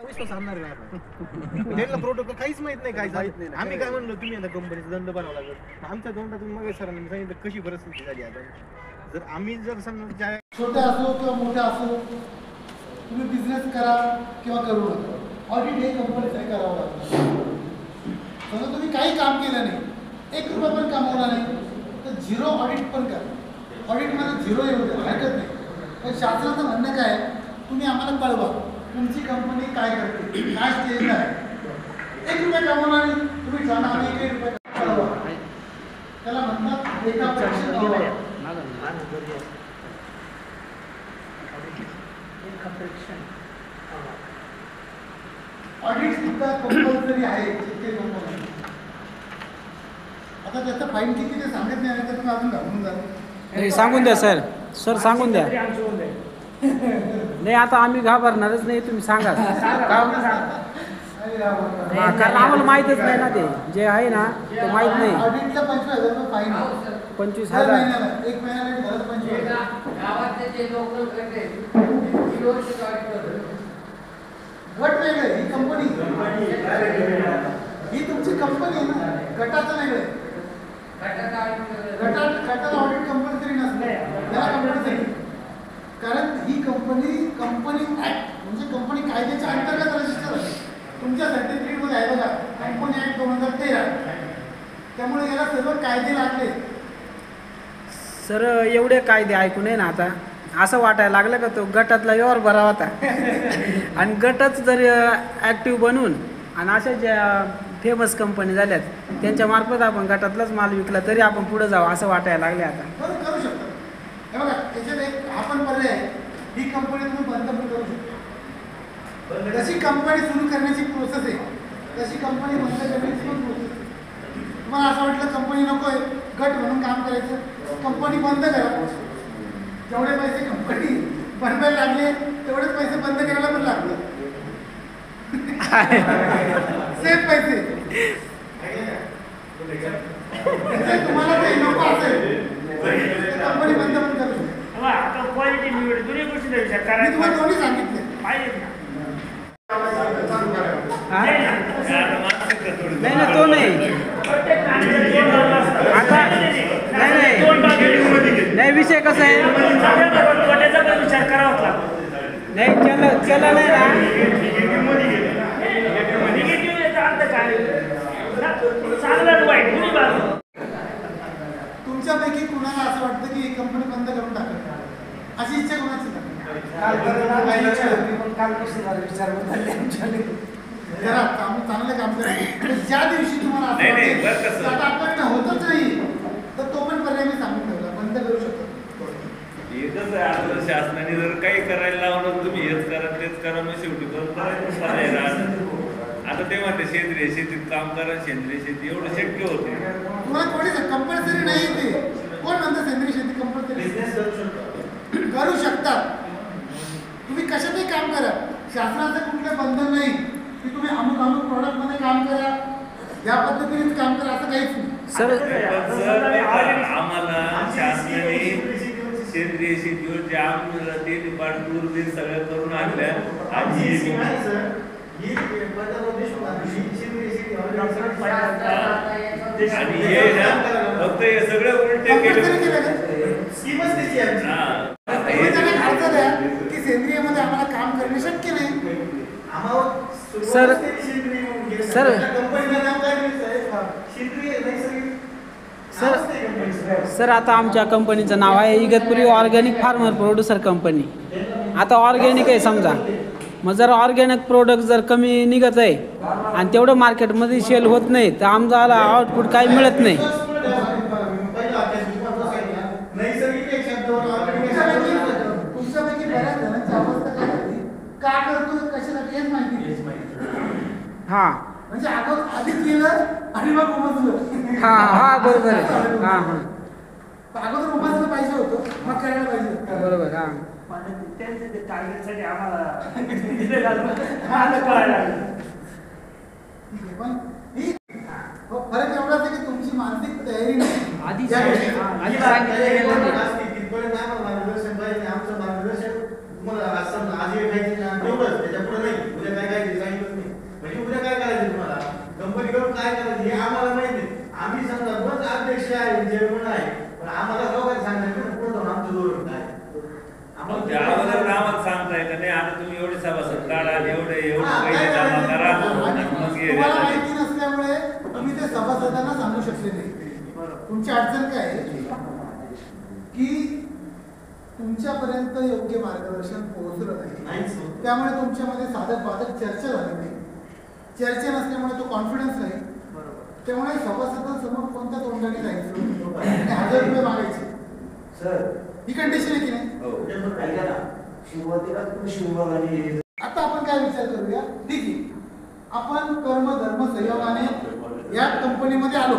विश्वास आणणार नाही आपण. त्यांना प्रोटोकॉल काहीच माहित नाही काय झालं. आम्ही काय म्हणलो तुम्ही आता कंपनीचा दंड बनावा लागेल. आमच्या तोंडातून मग सरांनी सांगितलं कशी परिस्थिती झाली आता. जर आम्ही जर समजा छोटे असो किंवा मोठे असो तुम्ही बिझनेस करा किंवा करू नका, ऑडिट हे कंपनीसाठी करावं लागतं. समजा तुम्ही काही काम केलं नाही, 1 रुपया पण कमवला नाही, तर 0 ऑडिट पण करा. ऑडिटमध्ये 0 येऊ द्या, हरकत नाही. पण शासनाचं म्हणणं काय आहे, तुम्ही आम्हाला कळवा तुमची कंपनी काय करते, काय स्टेजला आहे. 1 रुपया कमवला नाही, तुम्ही जाणं आम्ही 1 रुपया कळवा. त्याला म्हणतात एका परीक्षेत ऑडिट सुद्धा कंपल्सरी आहे. आता त्याचं फाईन किती ते सांगत नाही, तर तुम्ही अजून घालून जा. सांगून द्या सर, सर सांगून द्या. नाही आता आम्ही घाबरणारच नाही, तुम्ही सांगा. कारण आम्हाला माहीतच नाही ना, ते जे आहे ना ते माहीत नाही. ऑडिटला 25,000 रुपये फाईन, 25,000 एक महिन्याला घरात 25,000. गावातले जे लोक गट वेगळे, ही कंपनी, ही तुमची कंपनी आहे ना, गटाचं वेगळे. गटाला ऑडिट कंपल्सरी नसते त्याला कंपल्सरी. कारण ही कंपनी ऍक्ट म्हणजे कंपनी कायद्याच्या अंतर्गत रजिस्टर आहे. तुमच्या सर्टिफिकेटमध्ये आहे बघा, कंपनी ऍक्ट 2013. त्यामुळे याला सर्व कायदे लागले. सर एवढे कायदे ऐकू नये ना आता. असं वाटायला लागलं का तो गटातला व्यवहार बरा होता आणि गटच जर ॲक्टिव्ह बनवून आणि अशा ज्या फेमस कंपनी झाल्यात त्यांच्या मार्फत आपण गटातलाच माल विकला तरी आपण पुढे जाऊ असं वाटायला लागले आता. करू शकतो. हे बघा त्याच्यात एक आपण पर्याय, ही कंपनी तुम्ही बंद पण करू शकतो. जशी कंपनी सुरू करण्याची प्रोसेस आहे तशी कंपनी बंद करण्याची पण प्रोसेस आहे. तुम्हाला असं वाटलं कंपनी नको आहे, गट म्हणून काम करायचं, कंपनी बंद करा. जेवढे पैसे कंपनी बनवायला लागले तेवढेच पैसे बंद करायला पण लागले. सेम पैसे. तुम्हाला ते नको असेल कंपनी बंद पण करू शकतो. आता क्वालिटी निवड दोन्ही गोष्टी विचार मी तुम्हाला दोन्ही सांगितले. नाही ना तो नाही आता नाही विषय कसा आहे विचार करावा लागतो. नाही केला नाही ना. निगेटिव्ह याचा अर्थ काय, चांगलं वाईट दोन्ही बाजू. तुमच्यापैकी कुणाला असं वाटतं की ही कंपनी बंद करून टाकावी अशी इच्छा कोणाची नाही? करा, चांगलं काम करा. ज्या दिवशी तुम्हाला आपण होतच नाही तर तो पण पर्याय मी सांगून ठेवला, बंद करू शकतो. एकच आहे आपलं, शासनाने जर काही करायला लावलं तुम्ही हेच करा तेच करा, मग शेवटी आता ते म्हणते सेंद्रिय शेतीत काम करा, सेंद्रिय शेती एवढं शक्य होते. तुम्हाला कोणी कंपल्सरी नाही ते कोण म्हणतं सेंद्रिय शेती कंपल्सरी करू शकतात. तुम्ही कशातही काम करा, शासनाचं कुठलं बंधन नाही की तुम्ही अमुक प्रॉडक्ट मध्ये काम करा, या पद्धतीनेच काम करा असं काहीच नाही. सर आम्हाला शासनाने सेंद्रिय शेतीवर जे आम्हाला ते दूरबीर सगळं करून आणल्या. आणि हे ना फक्त हे सगळं उलटे केलं. की सेंद्रियमध्ये आम्हाला काम करणे शक्य नाही. सर आता आमच्या कंपनीचं नाव आहे Igatpuri organic farmer producer company. आता ऑर्गॅनिक आहे समजा, मग जर ऑर्गॅनिक प्रोडक्ट जर कमी निघत आहे आणि तेवढं मार्केटमध्ये सेल होत नाही तर आम्हाला आउटपुट काही मिळत नाही. हां म्हणजे आधी केलं आणि मग उमजलं. हां बरोबर आहे. हां अगोदर उमजलं पाहिजे होतं, मग करायला पाहिजे. बरोबर. हां टार्गेटसाठी आम्हाला कळायला लागलं. पण फरक एवढाच आहे की तुमची मानसिक तयारी नाही. मार्गदर्शन तुम्हाला आज हे खायचं त्याच्या पुढे नाही, उद्या काय एवढे पैसे जमा करा आणि मग हे तुम्हाला झालं. माहिती नसल्यामुळे तुम्ही ते सभासदांना सांगू शकले नाही. तुमची अडचण काय आहे की तुमच्यापर्यंत योग्य मार्गदर्शन पोहोचलं नाही. त्यामुळे तुमच्यामध्ये साधक बाधक चर्चा झाली नाही. चर्चा नसल्यामुळे तो कॉन्फिडन्स नाही. त्यामुळे सभासदांसमोर कोणत्या तोंडाने जायचं आणि 1000 रुपये मागायचे सर ही कंडिशन आहे की नाही. ऐका ना, सुरुवातीला तुम्ही शिवभागाने आता आपण काय विचार करूया, ठीक आहे आपण कर्म धर्म संयोगाने या कंपनीमध्ये आलो.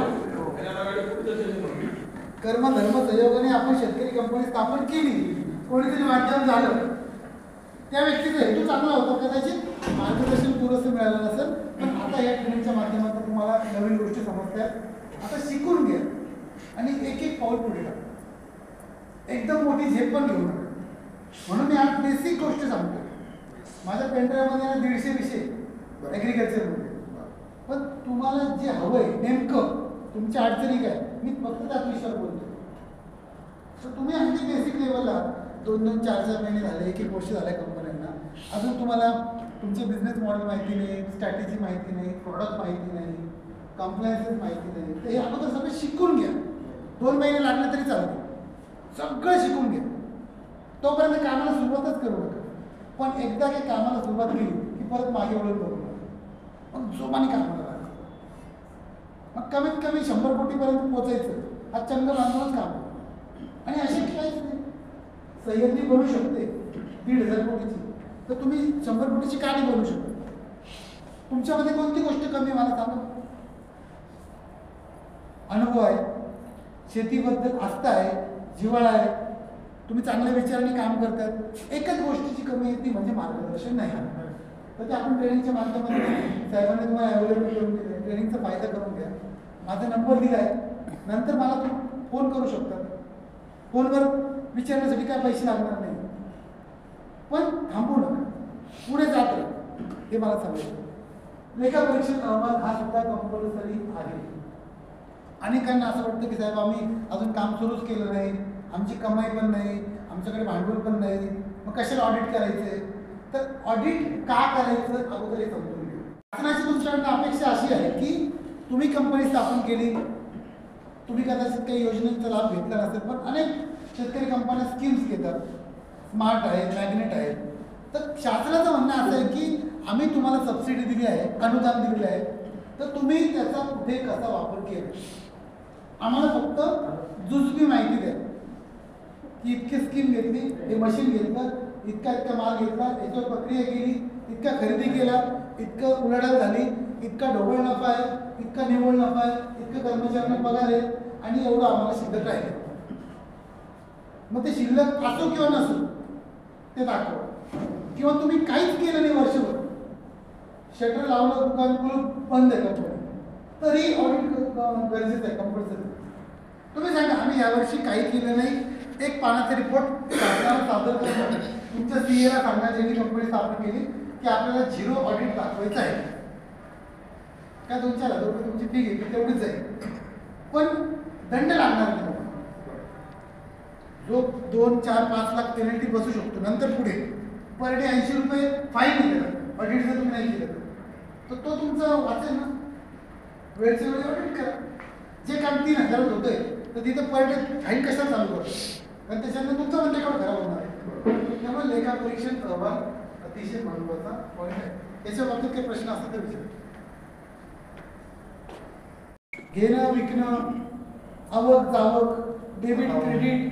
कर्म धर्म संयोगाने आपण शेतकरी कंपनी स्थापन केली. कोणीतरी माध्यम झालं, त्या व्यक्तीचा हेतू चांगला होता, कदाचित मार्गदर्शन पुरेसं मिळालं नसेल. पण आता या ट्रेनिंगच्या माध्यमातून तुम्हाला नवीन गोष्टी समजतात. आता शिकून घ्या आणि एक एक पाऊल पुढे टाका. एकदम मोठी झेप पण घेऊ नका. म्हणून मी आज बेसिक गोष्ट सांगतो. माझ्या पेंड्राईव्हमध्ये 150 विषय ॲग्रिकल्चरमध्ये, पण तुम्हाला जे हवंय नेमकं तुमच्या अडचणी काय मी फक्त त्या विषयावर बोलतो. तर तुम्ही अगदी बेसिक लेवलला 2-2, 4-4 महिने झाले, 1-1 वर्ष झाले कंपन्यांना, अजून तुम्हाला तुमचे बिझनेस मॉडेल माहिती नाही, स्ट्रॅटेजी माहिती नाही, प्रॉडक्ट माहिती नाही, कम्प्लायन्सेस माहिती नाही. तर हे अगोदर सगळं शिकून घ्या. 2 महिने लागले तरी चालते. सगळं शिकून घ्या. तोपर्यंत कामाला सुरुवातच करू नका. पण एकदा काही कामाला सुरुवात केली की परत मागे वळून बघू नका. मग जोमाने कामाला लागेल. मग कमीत कमी 100 कोटीपर्यंत पोचायचं हा चंग बांधूनच काम. आणि अशक्य काहीच नाही. सह्याद्री बनू शकते 1,500 कोटीची, तर तुम्ही 100 कोटीची का नाही बनू शकत? तुमच्यामध्ये कोणती गोष्ट कमी मला सांगा. अनुभव आहे, शेतीबद्दल आस्था आहे, जिव्हाळा आहे, तुम्ही चांगल्या विचारांनी काम करतात. एकच गोष्टीची कमी येते म्हणजे मार्गदर्शन नाही. तर ते आपण ट्रेनिंगच्या माध्यमातून साहेबांनी तुम्हाला अवेलेबल करून दिले. ट्रेनिंगचा फायदा करून घ्या. माझा नंबर दिला आहे, नंतर मला तुम्ही फोन करू शकता. फोनवर विचारण्यासाठी काय पैसे लागणार नाही. पण थांबू नका, पुढे जात राहा. हे मला सांगायचं. लेखा परीक्षण अहवाल हा सुद्धा कंपल्सरी आहे. अनेकांना असं वाटतं की साहेब आम्ही अजून काम सुरूच केलं नाही, आमची कमाई पण नाही, आमच्याकडे भांडवल पण नाही, मग कशाला ऑडिट करायचे. तर ऑडिट का करायचं अगोदर हे समजून घ्या. शासनाची तुमच्याकडनं अपेक्षा अशी आहे की तुम्ही कंपनी स्थापन केली, तुम्ही कदाचित काही योजनेचा लाभ घेतला नसेल, पण अनेक शेतकरी कंपन्या स्कीम्स घेतात, स्मार्ट आहेत, मॅग्नेट आहेत. तर शासनाचं म्हणणं असं आहे की आम्ही तुम्हाला सबसिडी दिली आहे, अनुदान दिलेलं आहे, तर तुम्ही त्याचा कुठे कसा वापर केला. आम्हाला फक्त जुजबी माहिती द्या की इतकी स्कीम घेतली, हे मशीन घेतलं, इतका माल घेतला, याच्यावर प्रक्रिया केली, इतका खरेदी केला, इतकं उलाढाल झाली, इतका ढोबळ नफा आहे, इतका निव्वळ नफा आहे, इतकं कर्मचाऱ्यांना पगार आहे आणि एवढं आम्हाला शिल्लक राहील. मग ते शिल्लक असो किंवा नसो ते दाखवा. किंवा तुम्ही काहीच केलं नाही वर्षभर, शटर लावलं, दुकान कुलूप बंद आहे कंपनी, तरी ऑडिट गरजेचं आहे, कंपल्सरी. तुम्ही सांगा आम्ही यावर्षी काही केलं नाही, एक पानाचा रिपोर्ट शासनाला सादर करतो. तुमच्या सीएला सांगा ज्यांनी कंपनी स्थापन केली की आपल्याला 0 ऑडिट दाखवायचं आहे. काय 2-4 हजार रुपये तुमची फी घेतली तेवढीच आहे, पण दंड लागणार नाही. जो 2-4-5 लाख पेनल्टी बसू शकतो. नंतर पुढे पर डे 80 रुपये फाईन दिलं ऑडिट जर तुम्ही नाही केलं तर तो तुमचा वाचेल ना. वेळच्या वेळी ऑडिट करा. जे काम 3,000 होतंय तर तिथं पर डे फाईन कशा चालू करा, कारण त्याच्यानंतर तुमचा पण रेकॉर्ड खराब होणार आहे. त्यामुळे लेखा परीक्षण अहवाल अतिशय महत्त्वाचा पॉईंट आहे. याच्या बाबतीत काही प्रश्न असतात तर विचार. घेणं विकणं, आवक जावक, डेबिट क्रेडिट,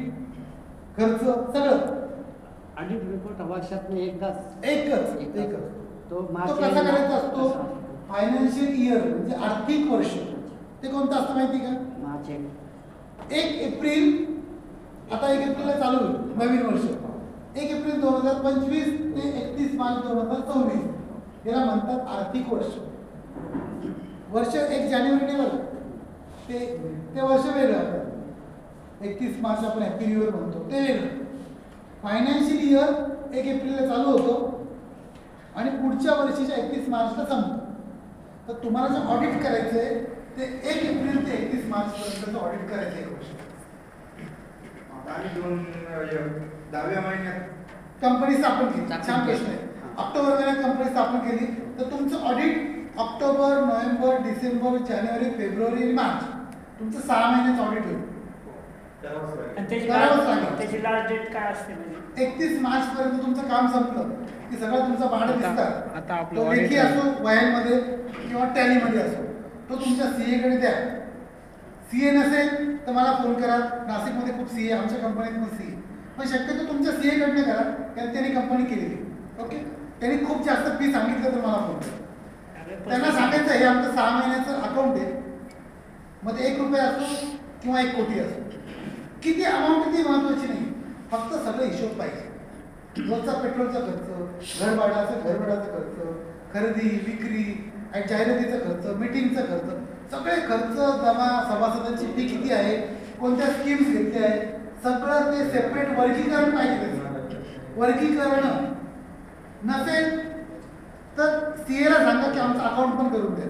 खर्च सगळं ऑडिट रिपोर्ट वर्षात एकच तो कसा करायचा असतो. फायनान्शियल इयर म्हणजे आर्थिक वर्ष ते कोणतं असतं माहिती का. मार्च 1 एप्रिल, आता 1 एप्रिलला चालू होईल नवीन वर्ष. 1 एप्रिल 2025 ते 31 मार्च 2024 याला म्हणतात आर्थिक वर्ष. वर्ष 1 जानेवारी नाही बघा, ते वर्ष वेगळं. 31 मार्च आपण हॅपी न्यू इयर म्हणतो ते वेगळं. फायनान्शियल इयर 1 एप्रिलला चालू होतो आणि पुढच्या वर्षीच्या 31 मार्चला संपतो. तर तुम्हाला जे ऑडिट करायचं आहे ते 1 एप्रिल ते 31 मार्चपर्यंतचं ऑडिट करायचं आहे. आणि 10व्या महिन्यात कंपनी स्थापन केली. छान प्रश्न आहे. ऑक्टोबर महिन्यात कंपनी स्थापन केली तर तुमचं ऑडिट ऑक्टोबर, नोव्हेंबर, डिसेंबर, जानेवारी, फेब्रुवारी आणि मार्च तुमचं 6 महिन्याचं ऑडिट होईल. आणि त्याची करावंच लागेल. त्याची लास्ट डेट काय असते म्हणजे 31 मार्च पर्यंत तुमचं काम संपलं की सगळं तुमचं भाडं आता दिसतात. आपलं तो लेखी audit असो, वह्यांमध्ये किंवा टॅलीमध्ये असो, तो तुमच्या सीए कडे द्या. सीए नसेल तर मला फोन करा. नाशिकमध्ये खूप सीए, आमच्या कंपनीत पण सीए, पण शक्यतो तुमच्या सीए कडनं करा कारण त्यांनी कंपनी केलेली. ओके, त्यांनी खूप जास्त फी सांगितलं तर मला फोन करा. त्यांना सांगायचं हे आमचं 6 महिन्याचं अकाउंट आहे, मग ते 1 रुपया असो किंवा 1 कोटी असो, किती अमाऊंट ती महत्वाची नाही, फक्त सगळं हिशोब पाहिजे. रोजचा पेट्रोलचा खर्च, घर भाड्याचा खर्च, खरेदी विक्री, जाहिरातीचा खर्च, मीटिंगचा खर्च, सगळे खर्च जमा, सभासदांची फी किती आहे, कोणत्या स्कीम्स घेतल्या आहे, सगळं ते सेपरेट वर्गीकरण पाहिजे. वर्गीकरण नसेल तर सीएला सांगा की आमचं अकाउंट पण करून द्या.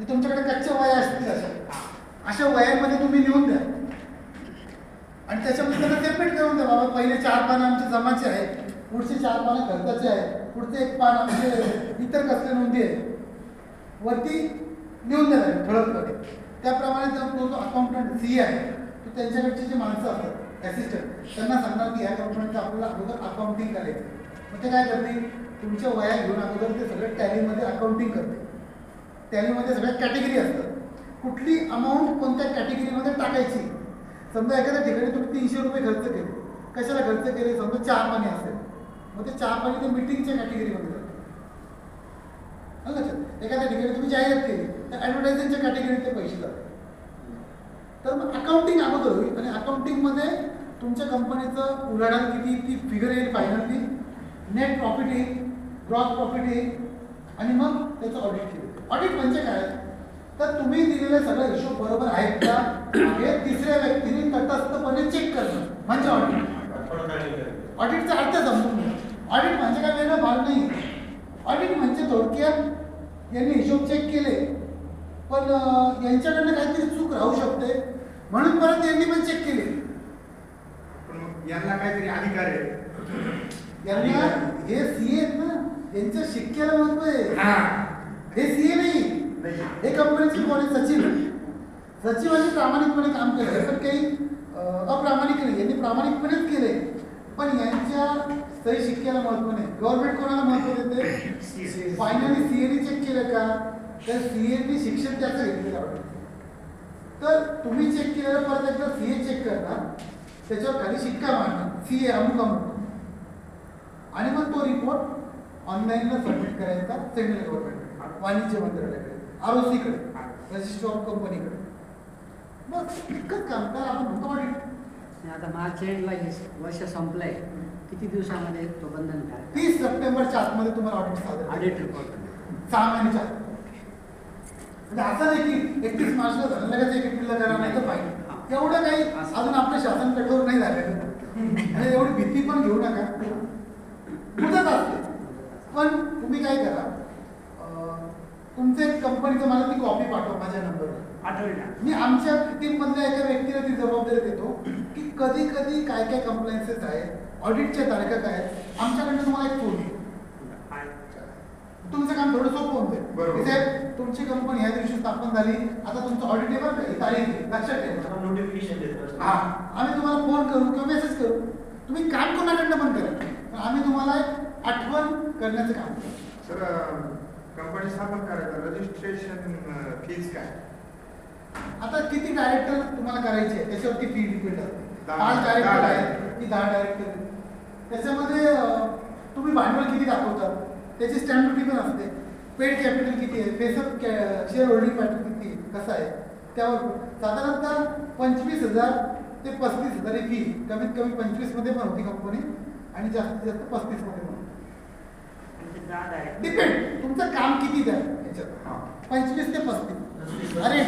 तुमच्याकडे कच्च्या वया असतील अशा वयांमध्ये तुम्ही लिहून द्या आणि त्याच्यामध्ये त्यांना सेपरेट करून द्या. बाबा पहिले 4 पानं आमचे जमाचे आहेत, पुढचे 4 पानं खर्चाचे आहेत, पुढचे 1 पान आमचे इतर कसले नोंदी आहे, वरती लिहून द्या ठळकपणे. त्याप्रमाणे जो अकाउंटंट सी आहे तो त्यांच्याकडचे जे माणसं असतात असिस्टंट, त्यांना सांगणार की ह्या कंपनीचं आपल्याला अगोदर अकाउंटिंग करायचं. मग ते काय करतील, तुमच्या वया घेऊन अगोदर ते सगळं टॅलीमध्ये अकाउंटिंग करते. टॅलीमध्ये सगळ्या कॅटेगरी असतात, कुठली अमाऊंट कोणत्या कॅटेगरीमध्ये टाकायची. समजा एखाद्या ठिकाणी तुम्ही 300 रुपये खर्च केले, कशाला खर्च केले, समजा 4 पाणी असेल, मग ते 4 पाणी ते मीटिंगच्या कॅटेगरीमध्ये जातात. लक्षात, एखाद्या ठिकाणी तुम्ही जाहिरात केली तर ॲडव्हर्टायझिंगच्या कॅटेगरीत ते पैसे जातात. तर मग अकाउंटिंग अगोदर होईल आणि अकाउंटिंगमध्ये तुमच्या कंपनीचं उलाढाल किती, ती फिगर येईल फायनली, नेट प्रॉफिट येईल, ग्रॉस प्रॉफिट येईल आणि मग त्याचं ऑडिट केलं. ऑडिट म्हणजे काय, तर तुम्ही दिलेले सगळे हिशोब बरोबर आहेत का हे तिसऱ्या व्यक्तीने तटस्थपणे चेक करणं म्हणजे ऑडिट. ऑडिटचा अर्थ समजून घ्या. ऑडिट म्हणजे काय वेगळं भाग नाही. ऑडिट म्हणजे थोडक्यात यांनी हिशोब चेक केले पण यांच्याकडनं काहीतरी चूक राहू शकते म्हणून परत यांनी पण चेक केले. यांना काहीतरी अधिकार आहे, यांना हे सीए आहेत ना, यांच्या शिक्क्याला महत्व आहे. हे सीए नाही, हे कंपनीचे कोणी सचिवांनी प्रामाणिकपणे काम केलं पण काही अप्रामाणिक नाही. यांनी प्रामाणिकपणेच केले पण यांच्या सही शिक्क्याला महत्व नाही. गव्हर्नमेंट कोणाला महत्व देते, फायनली सीएने चेक केलं का, तर सीएने शिक्षण त्याचं घेतलेलं आहे. तर तुम्ही चेक केलेलं परत एकदा सीए चेक करणार, त्याच्यावर खाली शिक्का मारणार सीए अमुक अमुक आणि मग तो रिपोर्ट ऑनलाईनला सबमिट करायचा सेंट्रल गव्हर्नमेंट, वाणिज्य मंत्रालयाकडे, ROC-कडे, रजिस्टर ऑफ कंपनीकडे. मग इतकंच काम करा, आपण होतो ऑडिट. आता मार्च एंडला हे वर्ष संपलंय, किती दिवसामध्ये तो बंधन काय? 30 सप्टेंबरच्या आतमध्ये तुम्हाला ऑडिट सादर ऑडिट रिपोर्ट 6 महिन्याच्या आत. म्हणजे असं नाही की 31 मार्चला झालं लगेच 1 एप्रिलला करा नाही तर पाहिजे. एवढं काही अजून आपलं शासन कठोर नाही झालेलं आणि एवढी भीती पण घेऊ नका. मुदत असते पण तुम्ही काय करा, तुमच्या कंपनीचं मला ती कॉपी पाठवा माझ्या नंबरवर. मी आमच्या टीममधल्या एका व्यक्तीला ती जबाबदारी देतो की कधी कधी काय काय कंप्लायन्सेस आहेत, ऑडिटच्या तारखा काय आहेत, आमच्याकडनं तुम्हाला एक फोन येईल. तुमचं काम थोडं सोपं होऊन जाईल. साहेब तुमची कंपनी ह्या दिवशी स्थापन झाली, आता तुमचं ऑडिट आहे बरं का, ही तारीख आहे, लक्षात ठेवा. नोटिफिकेशन देतो. हा, आम्ही तुम्हाला फोन करू किंवा मेसेज करू, तुम्ही काम कोणाकडनं पण करा पण आम्ही तुम्हाला एक आठवण करण्याचं काम करू. सर कंपनी स्थापन करायचं रजिस्ट्रेशन फीज काय? आता किती डायरेक्टर तुम्हाला करायचे आहे त्याच्यावरती फी डिपेंड असते. 5 डायरेक्टर दहा आहेत की 10 डायरेक्टर, त्याच्यामध्ये तुम्ही भांडवल किती दाखवतात त्याची स्टॅम्प ड्युटी पण असते, पेड कॅपिटल किती आहे, फेसअप शेअर होल्डिंग पॅटर्न किती कसं आहे त्यावर साधारणतः 25,000 ते 35,000 ही फी कमीत कमी 25 मध्ये पण होती कंपनी आणि जास्तीत जास्त 35 मध्ये पण डिपेंड तुमचं काम किती द्या याच्यात. 25 ते 35. अरे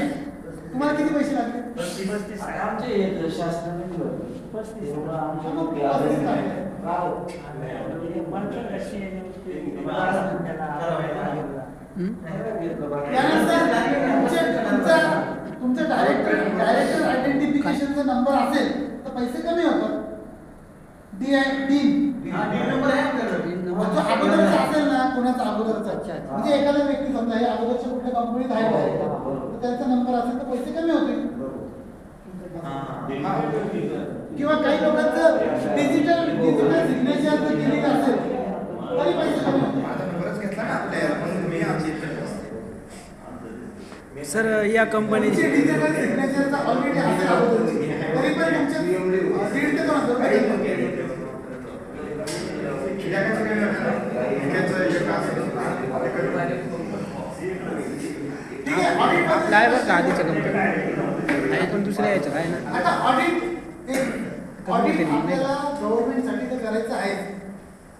तुम्हाला किती पैसे लागले? 35 आमचे येत शासनाने दिलं 35. एवढं आमच्या मग लोक 35 लागले. त्यानंतर तुमचा डायरेक्टर आयडेंटिफिकेशनचा नंबर असेल तर पैसे कमी होतात. डीन नंबर आहे आपल्याकडे. जो अगोदरचा असेल ना कोणाचा अगोदरचा अच्छा, अच्छा. म्हणजे एखादा व्यक्ती समजा हे अगोदरच्या कुठल्या कंपनीत आहे का? तर त्यांचा नंबर असेल तर पैसे कमी होतील. किंवा काही लोकांचं डिजिटल सिग्नेचर जर केली असेल तरी पैसे कमी होतील. माझा नंबरच घेतला ना आपल्या म्हणून मी आमच्या इथे सर या कंपनीची तुमची डिजिटल सिग्नेचरचा ऑलरेडी असेल अगोदरची तरी पण तुमचे 1,500 ते 2,000 रुपये कमी होतील. याच्याचं काही नाही ना. याच्याचं एक असं ठीक आहे ऑडिट आपलं आहे बरं का आधीच्या कंपनी आहे पण दुसऱ्या याच्यात आहे ना. आता ऑडिट आपल्याला गव्हर्नमेंटसाठी तर करायचं आहे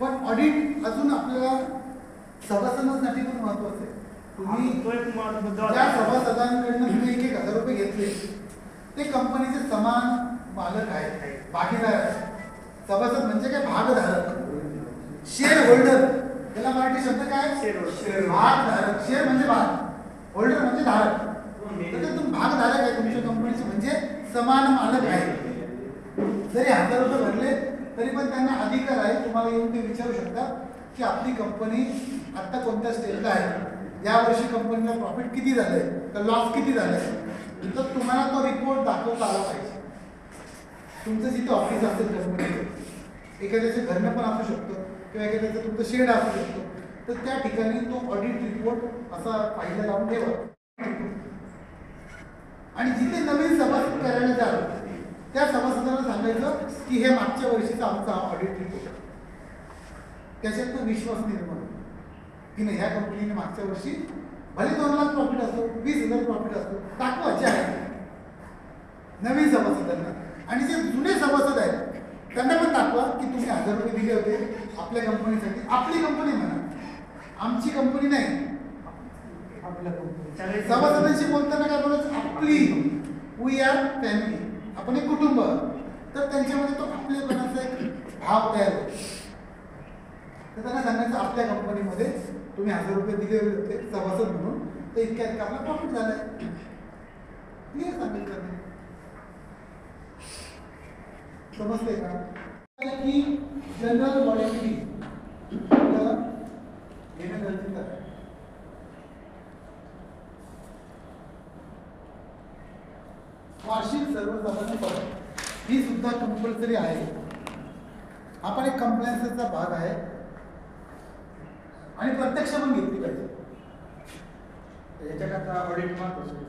पण ऑडिट अजून आपल्याला सभासदांसाठी पण महत्वाचं आहे. तुम्ही तो एक महत्त्वाचा मुद्दा ज्या होता. सभासदांकडनं तुम्ही 1,000 रुपये घेतले ते कंपनीचे समान मालक आहेत, भागीदार आहेत. सभासद म्हणजे काय? भागधारक, शेअर होल्डर. त्याला मराठी शब्द काय? भागधारक. शेअर म्हणजे भाग, होल्डर म्हणजे धारक. तर ते तुम्ही भागधारक आहे तुमच्या कंपनीचे म्हणजे समान मालक आहे. जरी 1,000 रुपये भरले तरी पण त्यांना अधिकार आहे तुम्हाला येऊन ते विचारू शकता की आपली कंपनी आत्ता कोणत्या स्टेजला आहे, या वर्षी कंपनीला प्रॉफिट किती झालंय तर लॉस किती झालंय. तर तुम्हाला तो रिपोर्ट दाखवता आला पाहिजे. तुमचं जिथे ऑफिस असेल कंपनीचं, एखाद्याचं घरनं पण असू शकतं किंवा एखाद्याचं तुमचं शेड असू शकतो, तर त्या ठिकाणी तो ऑडिट रिपोर्ट असा फाईलला लावून ठेवा. आणि जिथे नवीन सभासद करायला जाल त्या सभासदांना सांगायचं की हे मागच्या वर्षीचा आमचा ऑडिट रिपोर्ट. त्याच्यातनं विश्वास निर्माण होतो की नाही ह्या कंपनीने मागच्या वर्षी भले 2 लाख प्रॉफिट असतो, 20,000 प्रॉफिट असतो, दाखवायचे आहे नवीन सभासदांना. आणि जे जुने सभासद आहेत त्यांना पण दाखवा की तुम्ही 1,000 रुपये दिले होते आपल्या कंपनीसाठी. आपली कंपनी म्हणा, आमची कंपनी नाही. आपल्या कंपनी सभासदांशी बोलताना काय बोलायचं? आपली. We are family. आपण एक कुटुंब. तर त्यांच्यामध्ये तो आपलेपणाचा एक भाव तयार होतो. तर त्यांना सांगायचं आपल्या कंपनीमध्ये तुम्ही 1,000 रुपये दिले होते सभासद म्हणून, तर इतक्या आपला प्रॉफिट झालाय. क्लिअर सांगायचं. समजते का? की जनरल वॉरंटी घेणं गरजेचं आहे. वार्षिक सर्वसाधारण सभा ही सुद्धा कंपल्सरी आहे. आपण एक कंप्लायन्सचा भाग आहे आणि प्रत्यक्ष पण घेतली पाहिजे. याच्याकरता ऑडिट महत्वाचं आहे.